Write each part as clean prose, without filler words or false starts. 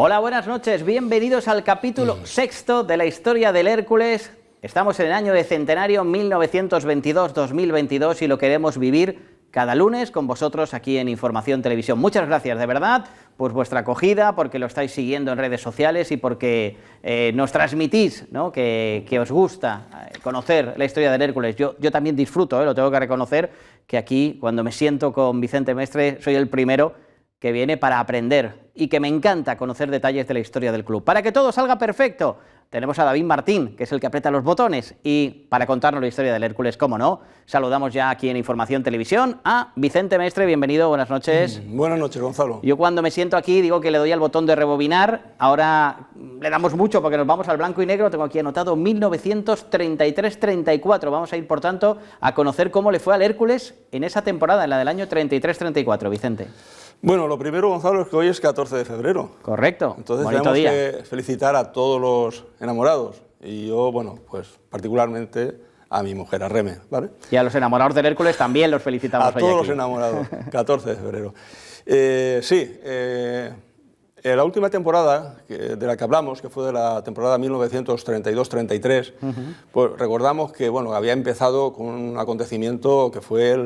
Hola, buenas noches, bienvenidos al capítulo sexto de la historia del Hércules. Estamos en el año de centenario 1922-2022 y lo queremos vivir cada lunes con vosotros aquí en Información Televisión. Muchas gracias de verdad por vuestra acogida, porque lo estáis siguiendo en redes sociales y porque nos transmitís, ¿no?, que os gusta conocer la historia del Hércules. Yo también disfruto, lo tengo que reconocer, que aquí cuando me siento con Vicente Mestre soy el primero que viene para aprender y que me encanta conocer detalles de la historia del club. Para que todo salga perfecto, tenemos a David Martín, que es el que aprieta los botones, y para contarnos la historia del Hércules, cómo no, saludamos ya aquí en Información Televisión a Vicente Mestre. Bienvenido, buenas noches. Buenas noches, Gonzalo. Yo cuando me siento aquí digo que le doy al botón de rebobinar, ahora le damos mucho porque nos vamos al blanco y negro, tengo aquí anotado 1933-34, vamos a ir por tanto a conocer cómo le fue al Hércules en esa temporada, en la del año 33-34, Vicente. Bueno, lo primero, Gonzalo, es que hoy es 14 de febrero. Correcto. Entonces bonito tenemos día. que felicitar a todos los enamorados. Y yo, bueno, pues particularmente a mi mujer, a Reme, ¿vale? Y a los enamorados del Hércules también los felicitamos a hoy todos aquí. los enamorados, 14 de febrero. La última temporada de la que hablamos, que fue de la temporada 1932-33, pues recordamos que bueno, había empezado con un acontecimiento que fue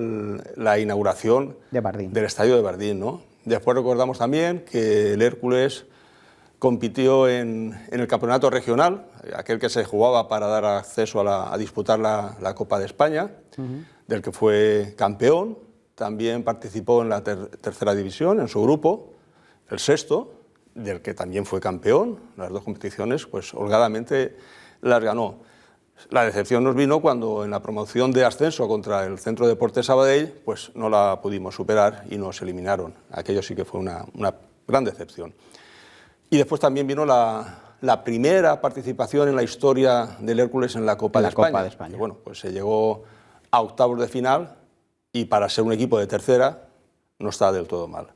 la inauguración del estadio de Bardín, ¿no? Después recordamos también que el Hércules compitió en el campeonato regional, aquel que se jugaba para dar acceso a disputar la Copa de España, del que fue campeón. También participó en la tercera división, en su grupo, el sexto, del que también fue campeón. Las dos competiciones, pues holgadamente las ganó. La decepción nos vino cuando en la promoción de ascenso contra el Centro de Deportes Sabadell, pues no la pudimos superar y nos eliminaron. Aquello sí que fue una gran decepción. Y después también vino la primera participación en la historia del Hércules en la Copa de España. Que, bueno, pues se llegó a octavos de final y para ser un equipo de tercera no está del todo mal.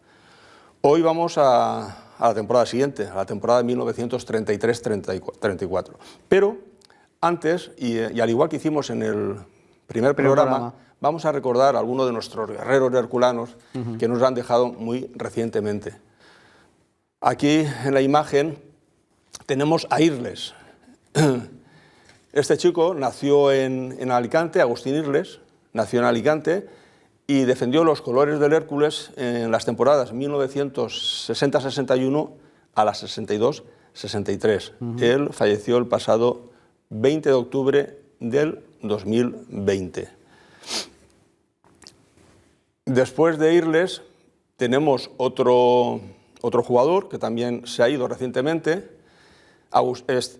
Hoy vamos a la temporada siguiente, a la temporada de 1933-34. Pero antes, y al igual que hicimos en el primer programa, vamos a recordar a algunos de nuestros guerreros herculanos que nos han dejado muy recientemente. Aquí en la imagen tenemos a Irles. Este chico nació en Alicante, Agustín Irles, nació en Alicante y defendió los colores del Hércules en las temporadas 1960-61 a la 62-63. Él falleció el pasado 20 de octubre del 2020. Después de Irles tenemos otro jugador que también se ha ido recientemente.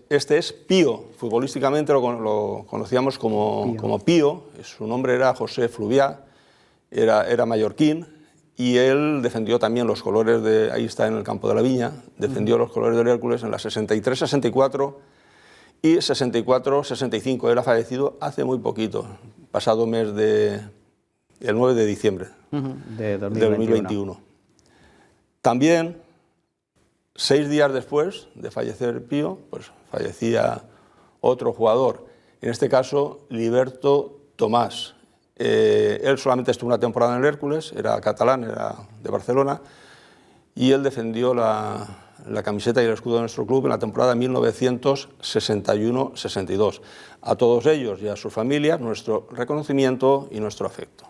Este es Pío, futbolísticamente lo conocíamos como Pío. Su nombre era José Fluviá. Era mallorquín y él defendió también los colores ahí está en el campo de la Viña, defendió los colores del Hércules en la 63-64 y 64-65. Él ha fallecido hace muy poquito, pasado mes el 9 de diciembre de 2021. También, 6 días después de fallecer Pío, pues fallecía otro jugador, en este caso Liberto Tomás. Él solamente estuvo una temporada en el Hércules, era catalán, era de Barcelona, y él defendió la camiseta y el escudo de nuestro club en la temporada 1961-62. A todos ellos y a sus familias, nuestro reconocimiento y nuestro afecto.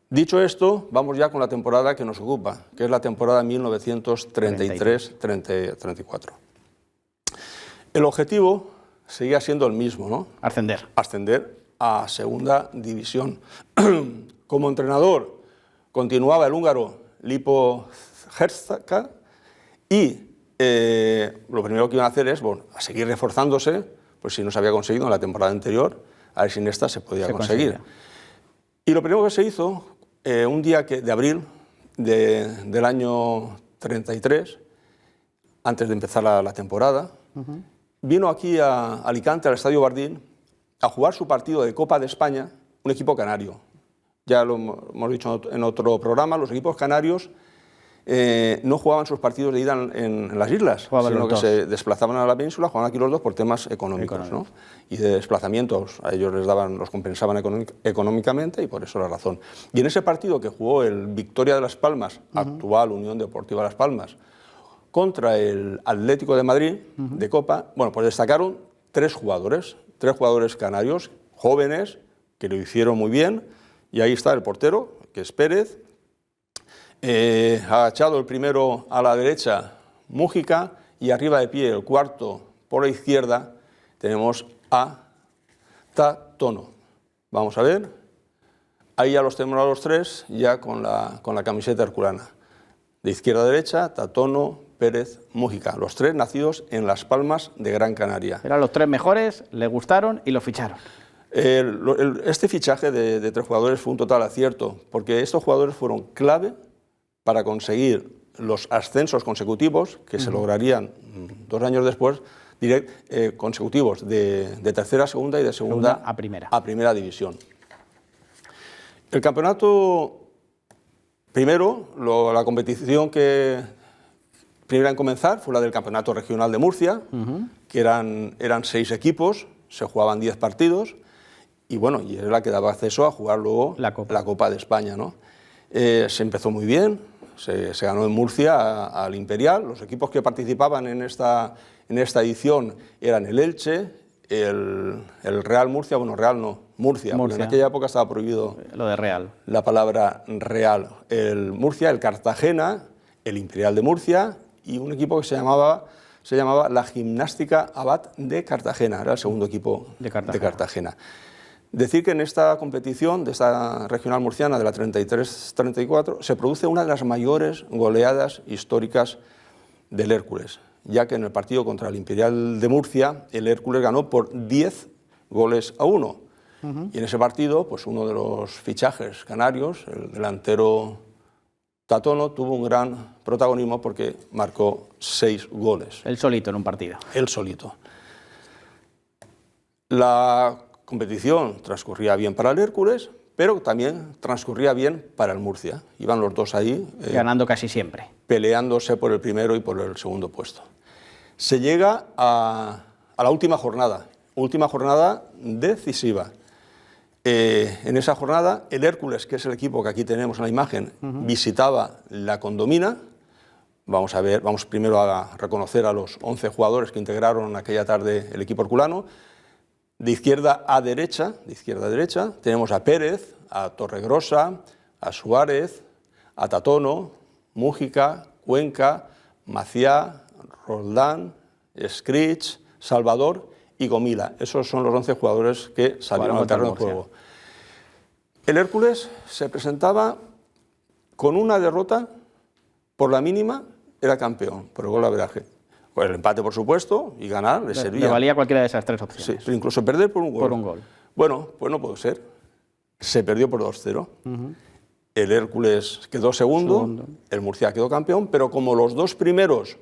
Dicho esto, vamos ya con la temporada que nos ocupa, que es la temporada 1933-34. El objetivo seguía siendo el mismo, ¿no? Ascender a segunda división. Como entrenador continuaba el húngaro Lipo Hercaka y lo primero que iban a hacer es a seguir reforzándose, pues si no se había conseguido en la temporada anterior, a ver si en esta se podía conseguir. Y lo primero que se hizo, un día de abril del año 33, antes de empezar la temporada, vino aquí a Alicante, al Estadio Bardín, a jugar su partido de Copa de España, un equipo canario. Ya lo hemos dicho en otro programa, los equipos canarios no jugaban sus partidos de ida en las islas, sino que se desplazaban a la península, jugaban aquí los dos por temas económicos, ¿no? Y de desplazamientos, a ellos los compensaban económicamente y por eso la razón. Y en ese partido que jugó el Victoria de Las Palmas, actual Unión Deportiva Las Palmas, contra el Atlético de Madrid de Copa, bueno, pues destacaron tres jugadores canarios, jóvenes, que lo hicieron muy bien, y ahí está el portero, que es Pérez, agachado el primero a la derecha, Mújica, y arriba de pie el cuarto por la izquierda tenemos a Tatono. Vamos a ver, ahí ya los tenemos a los tres, ya con la camiseta herculana. De izquierda a derecha, Tatono, Pérez, Mújica, los tres nacidos en Las Palmas de Gran Canaria. Eran los tres mejores, le gustaron y lo ficharon. Este fichaje de tres jugadores fue un total acierto, porque estos jugadores fueron clave para conseguir los ascensos consecutivos, que se lograrían 2 años después, consecutivos de tercera a segunda y de segunda a primera. A primera división. El campeonato, primero, la competición que primera en comenzar fue la del Campeonato Regional de Murcia, que eran 6 equipos, se jugaban 10 partidos, y bueno, y era la que daba acceso a jugar luego la Copa de España, ¿no? Se empezó muy bien, se ganó en Murcia al Imperial. Los equipos que participaban en esta edición eran el Elche, el Real Murcia, bueno, Real no, Murcia, porque en aquella época estaba prohibido lo de Real, la palabra Real. El Murcia, el Cartagena, el Imperial de Murcia y un equipo que se llamaba la Gimnástica Abad de Cartagena, era el segundo equipo de Cartagena. Decir que en esta competición, de esta regional murciana de la 33-34, se produce una de las mayores goleadas históricas del Hércules, ya que en el partido contra el Imperial de Murcia, el Hércules ganó por 10-1. Y en ese partido, pues uno de los fichajes canarios, el delantero Tatono, tuvo un gran protagonismo porque marcó 6 goles. Él solito en un partido. Él solito. La competición transcurría bien para el Hércules, pero también transcurría bien para el Murcia. Iban los dos ahí. Ganando casi siempre. Peleándose por el primero y por el segundo puesto. Se llega a la última jornada decisiva. En esa jornada, el Hércules, que es el equipo que aquí tenemos en la imagen, visitaba la Condomina. Vamos primero a reconocer a los 11 jugadores que integraron aquella tarde el equipo herculano. De izquierda a derecha, tenemos a Pérez, a Torregrosa, a Suárez, a Tatono, Mújica, Cuenca, Maciá, Roldán, Escrich, Salvador y Gomila. Esos son los 11 jugadores que salieron al terreno de juego. El Hércules se presentaba con una derrota, por la mínima era campeón, por el gol-averaje. Pues el empate, por supuesto, y ganar le servía. Le valía cualquiera de esas tres opciones. Sí, pero incluso perder por un gol. Por un gol. Bueno, pues no puede ser. Se perdió por 2-0. El Hércules quedó segundo, el Murcia quedó campeón, pero como los dos primeros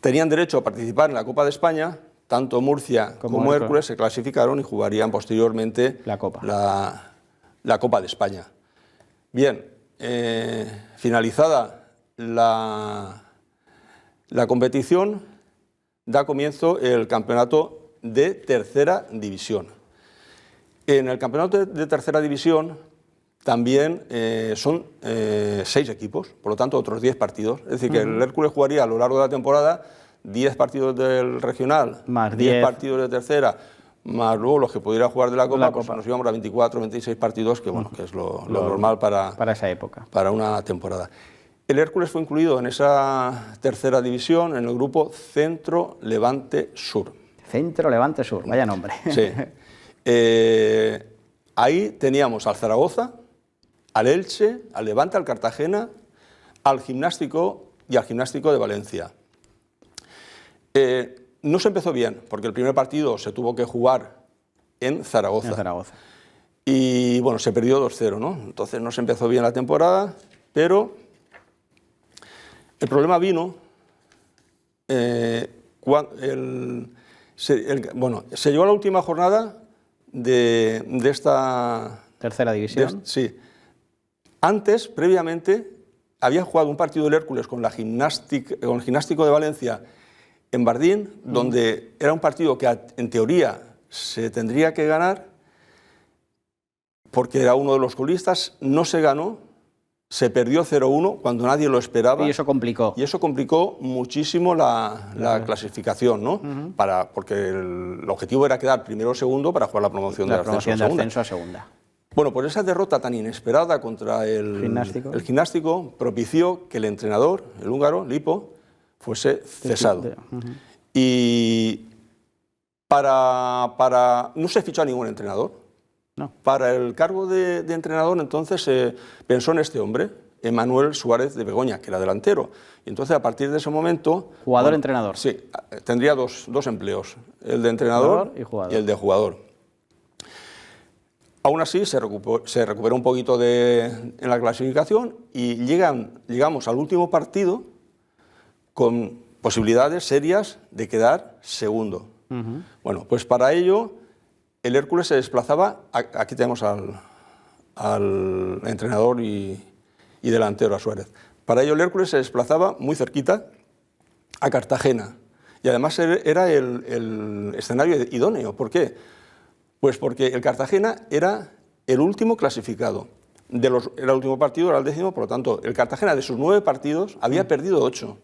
tenían derecho a participar en la Copa de España, tanto Murcia como Hércules se clasificaron y jugarían posteriormente la Copa de España. Bien, finalizada la competición, da comienzo el campeonato de tercera división. En el campeonato de tercera división también son 6 equipos, por lo tanto otros 10 partidos. Es decir, que el Hércules jugaría a lo largo de la temporada 10 partidos del regional, más 10 partidos de tercera, más luego los que pudiera jugar de la Copa, pues nos íbamos a 24, 26 partidos, que bueno, que es lo normal para esa época, para una temporada. El Hércules fue incluido en esa tercera división en el grupo Centro Levante Sur. Centro Levante Sur, vaya nombre. Sí. Ahí teníamos al Zaragoza, al Elche, al Levante, al Cartagena, al Gimnástico y al Gimnástico de Valencia. No se empezó bien, porque el primer partido se tuvo que jugar en Zaragoza. Y bueno, se perdió 2-0, ¿no? Entonces no se empezó bien la temporada, pero el problema vino cuando se llegó a la última jornada de esta tercera división. Sí. Antes, previamente, había jugado un partido del Hércules con el Gimnástico de Valencia en Bardín, donde era un partido que en teoría se tendría que ganar porque era uno de los colistas, no se ganó, se perdió 0-1 cuando nadie lo esperaba. Y eso complicó. Y eso complicó muchísimo la clasificación, ¿no? Porque el objetivo era quedar primero o segundo para jugar la promoción de ascenso a segunda. Bueno, pues esa derrota tan inesperada contra el Gimnástico propició que el entrenador, el húngaro, Lipo, fuese cesado. Y no se fichó a ningún entrenador. No. Para el cargo de entrenador, entonces se pensó en este hombre, Emanuel Suárez de Begoña, que era delantero. Y entonces, a partir de ese momento... ¿Jugador-entrenador? Sí, tendría dos empleos, el de entrenador y el de jugador. Aún así, se recuperó un poquito en la clasificación y llegamos al último partido con posibilidades serias de quedar segundo. Bueno, pues para ello el Hércules se desplazaba, aquí tenemos al entrenador y delantero, a Suárez. Para ello el Hércules se desplazaba muy cerquita a Cartagena y además era el escenario idóneo. ¿Por qué? Pues porque el Cartagena era el último clasificado. Era el último partido, era el 10º, por lo tanto, el Cartagena de sus 9 partidos había perdido 8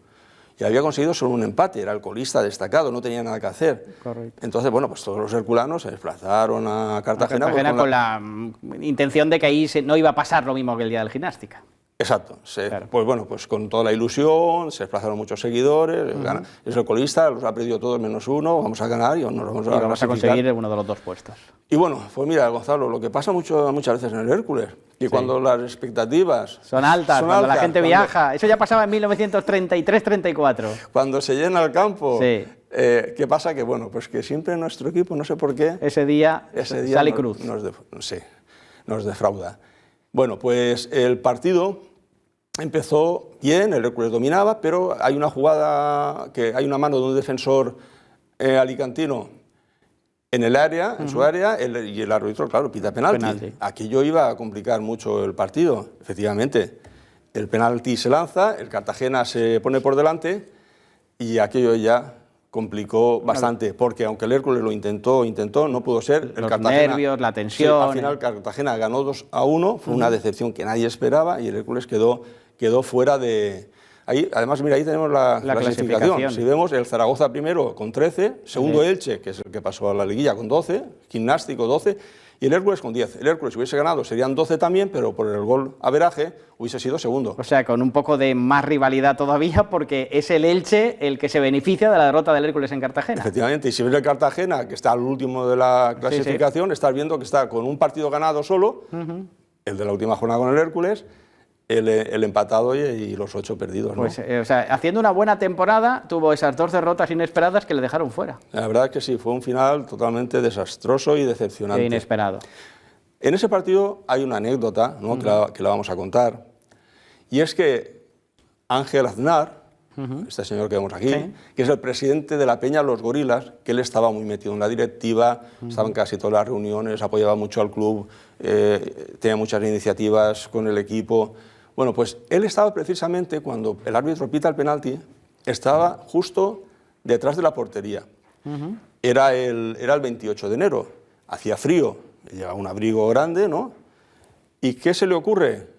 y había conseguido solo un empate, era el colista destacado, no tenía nada que hacer. Correcto. Entonces, bueno, pues todos los herculanos se desplazaron a Cartagena. Con la intención de que ahí no iba a pasar lo mismo que el día del Gimnástica. Exacto. Pues bueno, pues con toda la ilusión, se desplazaron muchos seguidores, es el colista, los ha perdido todos menos uno, vamos a ganar y vamos a conseguir uno de los 2 puestos. Y bueno, pues mira, Gonzalo, lo que pasa muchas veces en el Hércules, que cuando las expectativas son altas, cuando la gente viaja, eso ya pasaba en 1933-34. Cuando se llena el campo, ¿qué pasa? Que bueno, pues que siempre nuestro equipo, no sé por qué, ese día sale cruz. Nos defrauda. Bueno, pues el partido empezó bien, el Hércules dominaba, pero hay una jugada, hay una mano de un defensor alicantino en el área, en su área, y el árbitro, claro, pita penalti. Aquello iba a complicar mucho el partido, efectivamente. El penalti se lanza, el Cartagena se pone por delante y aquello ya complicó bastante, porque aunque el Hércules lo intentó, no pudo ser. Los nervios, la tensión. Sí, al final Cartagena ganó 2-1, fue una decepción que nadie esperaba y el Hércules quedó fuera de... Ahí, además, mira, ahí tenemos la clasificación. Si vemos, el Zaragoza primero con 13, segundo Elche, que es el que pasó a la liguilla, con 12, Gimnástico 12, y el Hércules con 10. El Hércules, si hubiese ganado, serían 12 también, pero por el gol averaje hubiese sido segundo. O sea, con un poco de más rivalidad todavía, porque es el Elche el que se beneficia de la derrota del Hércules en Cartagena. Efectivamente, y si ves el Cartagena, que está al último de la clasificación, estás viendo que está con un partido ganado solo, el de la última jornada con el Hércules, el empatado y los 8 perdidos, ¿no? Pues, o sea, haciendo una buena temporada, tuvo esas 2 derrotas inesperadas que le dejaron fuera. La verdad es que sí, fue un final totalmente desastroso y decepcionante. E inesperado. En ese partido hay una anécdota, ¿no? que la vamos a contar, y es que Ángel Aznar, este señor que vemos aquí, que es el presidente de la Peña Los Gorilas, que él estaba muy metido en la directiva, estaba en casi todas las reuniones, apoyaba mucho al club, tenía muchas iniciativas con el equipo. Bueno, pues él estaba precisamente, cuando el árbitro pita el penalti, estaba justo detrás de la portería. Era el 28 de enero, hacía frío, llevaba un abrigo grande, ¿no? ¿Y qué se le ocurre?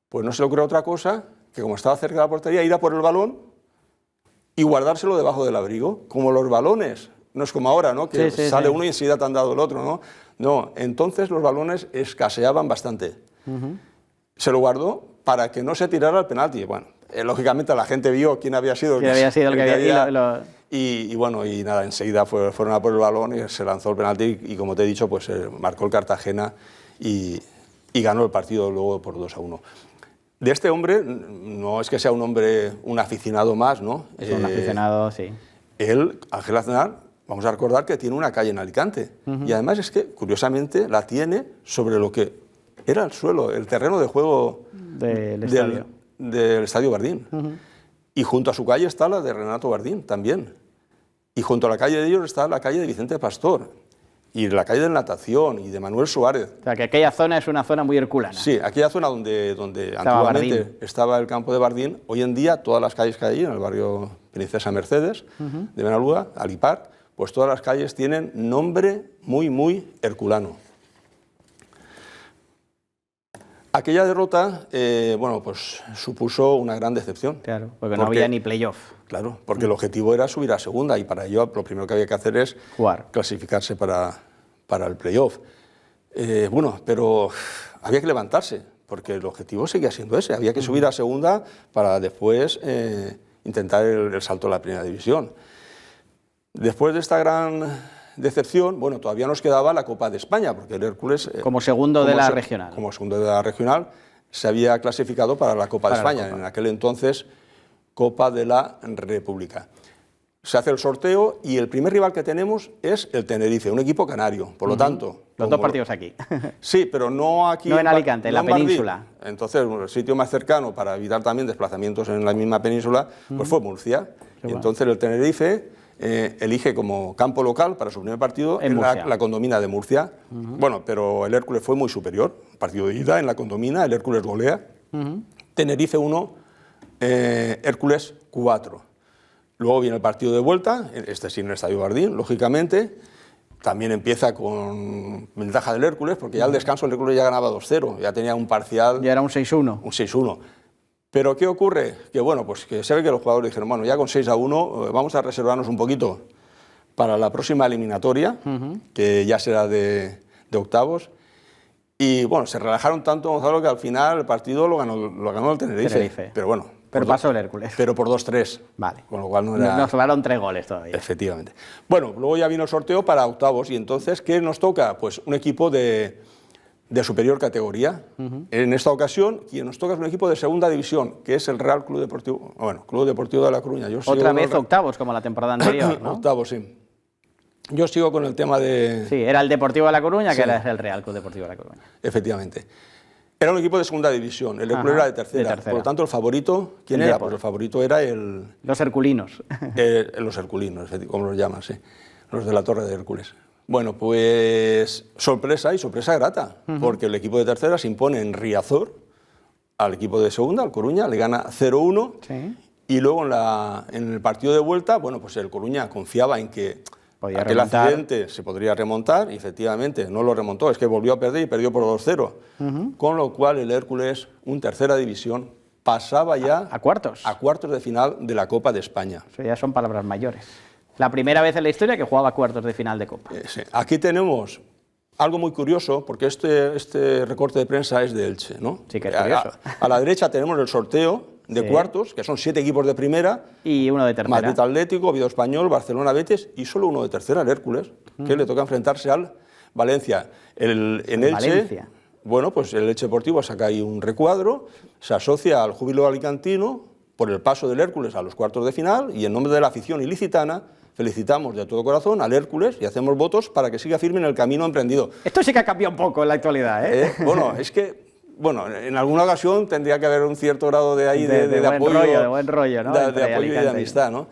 Pues no se le ocurre otra cosa que, como estaba cerca de la portería, ir a por el balón y guardárselo debajo del abrigo. Como los balones, no es como ahora, ¿no? Que sale uno y enseguida te han dado el otro, ¿no? No, entonces los balones escaseaban bastante. Se lo guardó para que no se tirara el penalti. Bueno, lógicamente la gente vio quién había sido el que había... Y bueno, y nada, enseguida fueron a por el balón y se lanzó el penalti y como te he dicho, pues marcó el Cartagena y ganó el partido luego por 2-1. De este hombre, no es que sea un hombre, un aficionado más, ¿no? Es un aficionado, sí. Él, Ángel Aznar, vamos a recordar que tiene una calle en Alicante. Y además es que, curiosamente, la tiene sobre lo que era el suelo, el terreno de juego del Estadio Bardín. Y junto a su calle está la de Renato Bardín también. Y junto a la calle de ellos está la calle de Vicente Pastor. Y la calle de Natación y de Manuel Suárez. O sea, que aquella zona es una zona muy herculana. Sí, aquella zona donde antiguamente estaba el campo de Bardín, hoy en día todas las calles que hay en el barrio Princesa Mercedes de Benalúa, Alipar, pues todas las calles tienen nombre muy, muy herculano. Aquella derrota, bueno, pues supuso una gran decepción. Claro, porque no había ni playoff. Claro, porque el objetivo era subir a segunda y para ello lo primero que había que hacer es clasificarse para el playoff. Bueno, pero había que levantarse, porque el objetivo seguía siendo ese. Había que subir a segunda para después intentar el salto a la primera división. Después de esta gran decepción, bueno, todavía nos quedaba la Copa de España, porque el Hércules... como segundo de la regional. Como segundo de la regional, se había clasificado para la Copa de España, en aquel entonces Copa de la República. Se hace el sorteo y el primer rival que tenemos es el Tenerife, un equipo canario, por lo tanto... Los dos partidos aquí. Sí, pero no aquí... No en Alicante, en la península. Entonces, el sitio más cercano para evitar también desplazamientos en la misma península, pues fue Murcia. Y entonces el Tenerife elige como campo local para su primer partido en la Condomina de Murcia. Bueno, pero el Hércules fue muy superior. Partido de ida en la Condomina, el Hércules golea. Tenerife 1, Hércules 4. Luego viene el partido de vuelta, este sí en el Estadio Bardín, lógicamente. También empieza con ventaja del Hércules, porque ya al descanso el Hércules ya ganaba 2-0, ya tenía un parcial... Ya era un 6-1. Un 6-1. Pero ¿qué ocurre? Que bueno, pues que se ve que los jugadores dijeron, bueno, ya con 6-1 vamos a reservarnos un poquito para la próxima eliminatoria, que ya será de octavos. Y bueno, se relajaron tanto, Gonzalo, que al final el partido lo ganó el Tenerife. Pero bueno... Pero pasó el Hércules. Pero por 2-3. Vale. Con lo cual no era... Nos sobraron 3 goles todavía. Efectivamente. Bueno, luego ya vino el sorteo para octavos y entonces, ¿qué nos toca? Pues un equipo de superior categoría. En esta ocasión, quien nos toca es un equipo de segunda división, que es el Real Club Deportivo... Bueno, Club Deportivo de La Coruña. Otra vez octavos, como la temporada anterior, ¿no? Octavos, sí. Yo sigo con el tema de... Sí, era el Deportivo de La Coruña, que era el Real Club Deportivo de La Coruña. Efectivamente. Era un equipo de segunda división, el Hércules era de tercera. Por lo tanto, el favorito, ¿quién era? Pues el favorito era los herculinos. Los herculinos, como los llaman, sí. Los de la Torre de Hércules. Bueno, pues sorpresa y sorpresa grata, porque el equipo de tercera se impone en Riazor al equipo de segunda, al Coruña, le gana 0-1. Sí. Y luego en el partido de vuelta, bueno, pues el Coruña confiaba en que aquel accidente se podría remontar, y efectivamente no lo remontó, es que volvió a perder y perdió por 2-0. Con lo cual el Hércules, un tercera división, pasaba ya a cuartos de final de la Copa de España. Eso ya son palabras mayores. La primera vez en la historia que jugaba a cuartos de final de Copa. Sí. Aquí tenemos algo muy curioso, porque este recorte de prensa es de Elche, ¿no? Sí, que es curioso. A la derecha tenemos el sorteo de cuartos, que son 7 equipos de primera. Y uno de tercera. Madrid Atlético, Oviedo Español, Barcelona Betis y solo uno de tercera, el Hércules, que le toca enfrentarse al Valencia. En Elche, Valencia. Bueno, pues el Elche Deportivo saca ahí un recuadro, se asocia al júbilo alicantino por el paso del Hércules a los cuartos de final y en nombre de la afición ilicitana felicitamos de todo corazón al Hércules y hacemos votos para que siga firme en el camino emprendido. Esto sí que ha cambiado un poco en la actualidad, ¿eh? Bueno, es que... Bueno, en alguna ocasión tendría que haber un cierto grado de apoyo, de buen rollo, ¿no? De apoyo y de amistad, ¿no?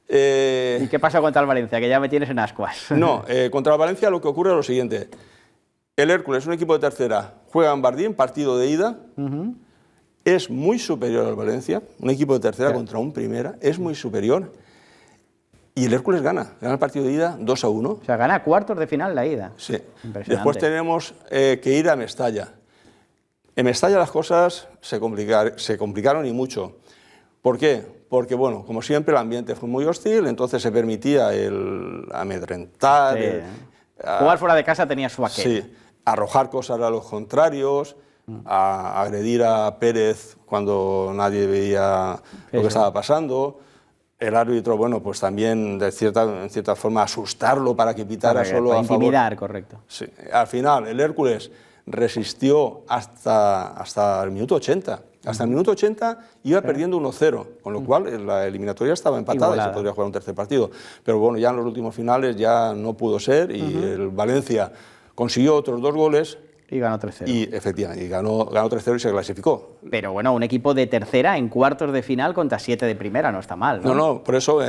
¿Y qué pasa contra el Valencia? Que ya me tienes en ascuas. No, contra el Valencia lo que ocurre es lo siguiente. El Hércules, un equipo de tercera, juega en Bardín, partido de ida, es muy superior al Valencia, un equipo de tercera contra un primera, es muy superior, y el Hércules gana el partido de ida 2-1. O sea, gana cuartos de final la ida. Sí. Después tenemos que ir a Mestalla. En Mestalla las cosas se complicaron y mucho. ¿Por qué? Porque, bueno, como siempre el ambiente fue muy hostil, entonces se permitía el amedrentar... Sí. Jugar fuera de casa tenía su aquel. Sí, arrojar cosas a los contrarios, a agredir a Pérez cuando nadie veía lo que estaba pasando. El árbitro, bueno, pues también en cierta forma asustarlo para que pitara solo a favor. Intimidar, correcto. Sí. Al final el Hércules resistió hasta el minuto 80. Hasta el minuto 80 iba perdiendo 1-0, con lo cual la eliminatoria estaba empatada y se podría jugar un tercer partido. Pero bueno, ya en los últimos finales ya no pudo ser y el Valencia consiguió otros 2 goles. Y ganó 3-0. Y efectivamente, ganó 3-0 y se clasificó. Pero bueno, un equipo de tercera en cuartos de final contra 7 de primera no está mal, ¿no? No, por eso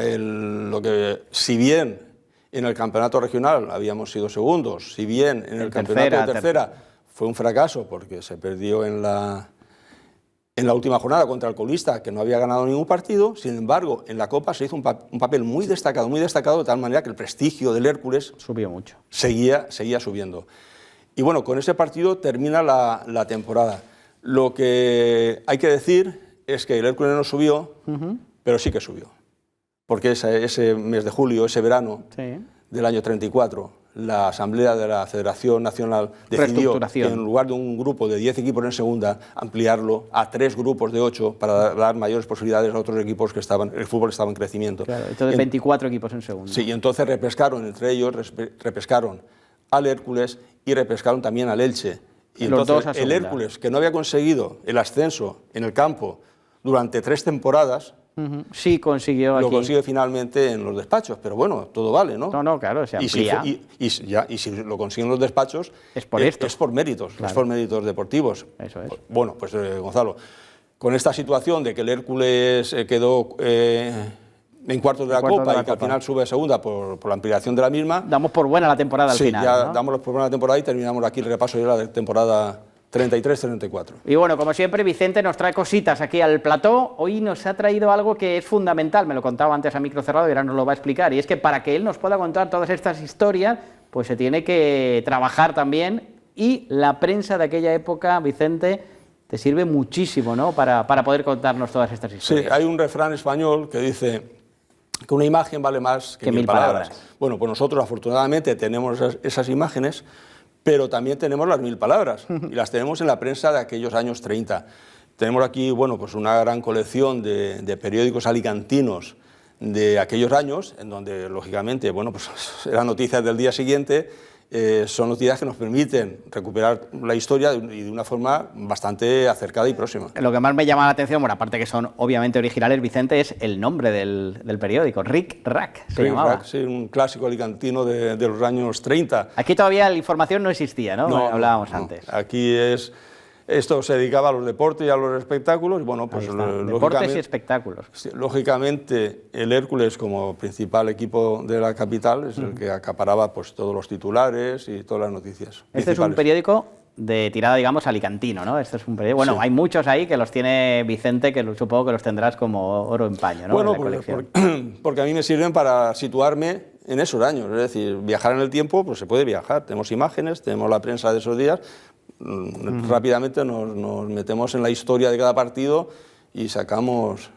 si bien en el campeonato regional habíamos sido segundos, si bien en el campeonato de tercera fue un fracaso porque se perdió en la última jornada contra el colista, que no había ganado ningún partido. Sin embargo, en la Copa se hizo un papel muy destacado, de tal manera que el prestigio del Hércules subió mucho. Seguía subiendo. Y bueno, con ese partido termina la temporada. Lo que hay que decir es que el Hércules no subió, pero sí que subió. Porque ese mes de julio, ese verano del año 34, la Asamblea de la Federación Nacional decidió, en lugar de un grupo de 10 equipos en segunda, ampliarlo a 3 grupos de 8 para dar mayores posibilidades a otros equipos que el fútbol estaba en crecimiento. Claro, entonces 24 equipos en segunda. Sí, y entonces repescaron, entre ellos repescaron al Hércules y repescaron también al Elche. Y entonces el Hércules, que no había conseguido el ascenso en el campo durante 3 temporadas, sí consiguió lo aquí. consigue finalmente en los despachos, pero bueno, todo vale, ¿no? No, claro, se amplía. Y si lo consiguen los despachos, es por esto. Es por méritos, claro. Es por méritos deportivos. Eso es. Bueno, pues Gonzalo, con esta situación de que el Hércules quedó en cuartos de la Copa y que al final sube a segunda por la ampliación de la misma. Damos por buena la temporada al final. Sí, ya ¿no? damos por buena la temporada y terminamos aquí el repaso de la temporada 33-34. Y bueno, como siempre, Vicente nos trae cositas aquí al plató. Hoy nos ha traído algo que es fundamental, me lo contaba antes a micro cerrado y ahora nos lo va a explicar, y es que para que él nos pueda contar todas estas historias, pues se tiene que trabajar también, y la prensa de aquella época, Vicente, te sirve muchísimo, ¿no?, para poder contarnos todas estas historias. Sí, hay un refrán español que dice que una imagen vale más que 1000 palabras. Bueno, pues nosotros afortunadamente tenemos esas imágenes, pero también tenemos las 1000 palabras, y las tenemos en la prensa de aquellos años 30. Tenemos aquí, bueno, pues una gran colección de periódicos alicantinos de aquellos años, en donde, lógicamente, bueno, pues eran noticias del día siguiente. Son noticias que nos permiten recuperar la historia y de una forma bastante acercada y próxima. Lo que más me llama la atención, bueno, aparte que son obviamente originales, Vicente, es el nombre del periódico, Ric Rac, se llamaba. Rac, sí, un clásico alicantino de los años 30. Aquí todavía la información no existía, ¿no? Hablábamos antes. Aquí esto se dedicaba a los deportes y a los espectáculos, y bueno, pues deportes y espectáculos. Lógicamente, el Hércules, como principal equipo de la capital, es el que acaparaba pues todos los titulares y todas las noticias. Este es un periódico de tirada, digamos, alicantino, ¿no? Este es un periódico. Bueno, sí. Hay muchos ahí que los tiene Vicente, que supongo que los tendrás como oro en paño, ¿no? Bueno, porque a mí me sirven para situarme en esos años, es decir, viajar en el tiempo, pues se puede viajar. Tenemos imágenes, tenemos la prensa de esos días. Rápidamente nos metemos en la historia de cada partido y sacamos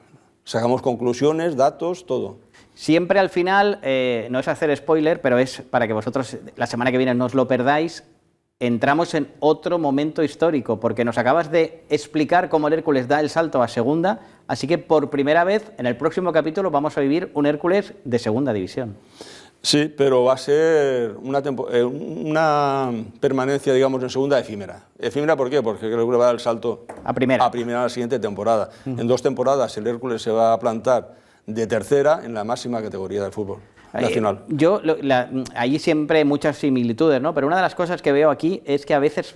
conclusiones, datos, todo. Siempre al final, no es hacer spoiler, pero es para que vosotros la semana que viene no os lo perdáis, entramos en otro momento histórico, porque nos acabas de explicar cómo el Hércules da el salto a segunda, así que por primera vez en el próximo capítulo vamos a vivir un Hércules de segunda división. Sí, pero va a ser una permanencia, digamos, en segunda efímera. ¿Efímera por qué? Porque creo que va a dar el salto a primera la siguiente temporada. En 2 temporadas el Hércules se va a plantar de tercera en la máxima categoría del fútbol nacional. Allí siempre hay muchas similitudes, ¿no? Pero una de las cosas que veo aquí es que a veces,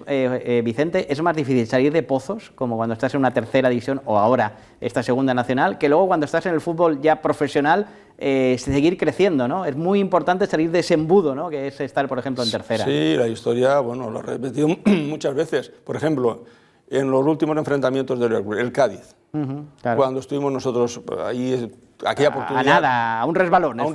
Vicente, es más difícil salir de pozos, como cuando estás en una tercera división o ahora esta segunda nacional, que luego cuando estás en el fútbol ya profesional, seguir creciendo, ¿no? Es muy importante salir de ese embudo, ¿no?, que es estar, por ejemplo, en tercera. Sí, la historia, bueno, lo he repetido muchas veces. Por ejemplo, en los últimos enfrentamientos del Hércules, el Cádiz, claro. Cuando estuvimos nosotros ahí, aquella oportunidad... A nada, a un resbalón. A un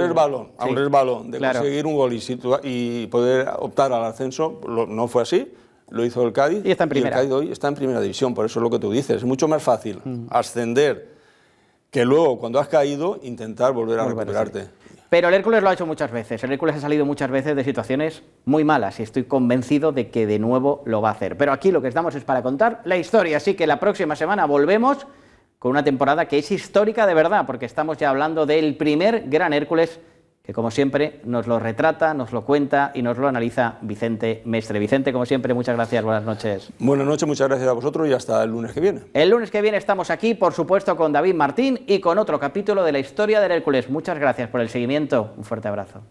resbalón de conseguir un gol y poder optar al ascenso. No fue así, lo hizo el Cádiz. Y está en primera. Y el Cádiz hoy está en primera división, por eso es lo que tú dices. Es mucho más fácil ascender que luego, cuando has caído, intentar volver a recuperarte. Sí. Pero el Hércules lo ha hecho muchas veces. El Hércules ha salido muchas veces de situaciones muy malas y estoy convencido de que de nuevo lo va a hacer. Pero aquí lo que estamos es para contar la historia, así que la próxima semana volvemos con una temporada que es histórica de verdad, porque estamos ya hablando del primer gran Hércules, que como siempre nos lo retrata, nos lo cuenta y nos lo analiza Vicente Mestre. Vicente, como siempre, muchas gracias, buenas noches. Buenas noches, muchas gracias a vosotros y hasta el lunes que viene. El lunes que viene estamos aquí, por supuesto, con David Martín y con otro capítulo de la historia del Hércules. Muchas gracias por el seguimiento, un fuerte abrazo.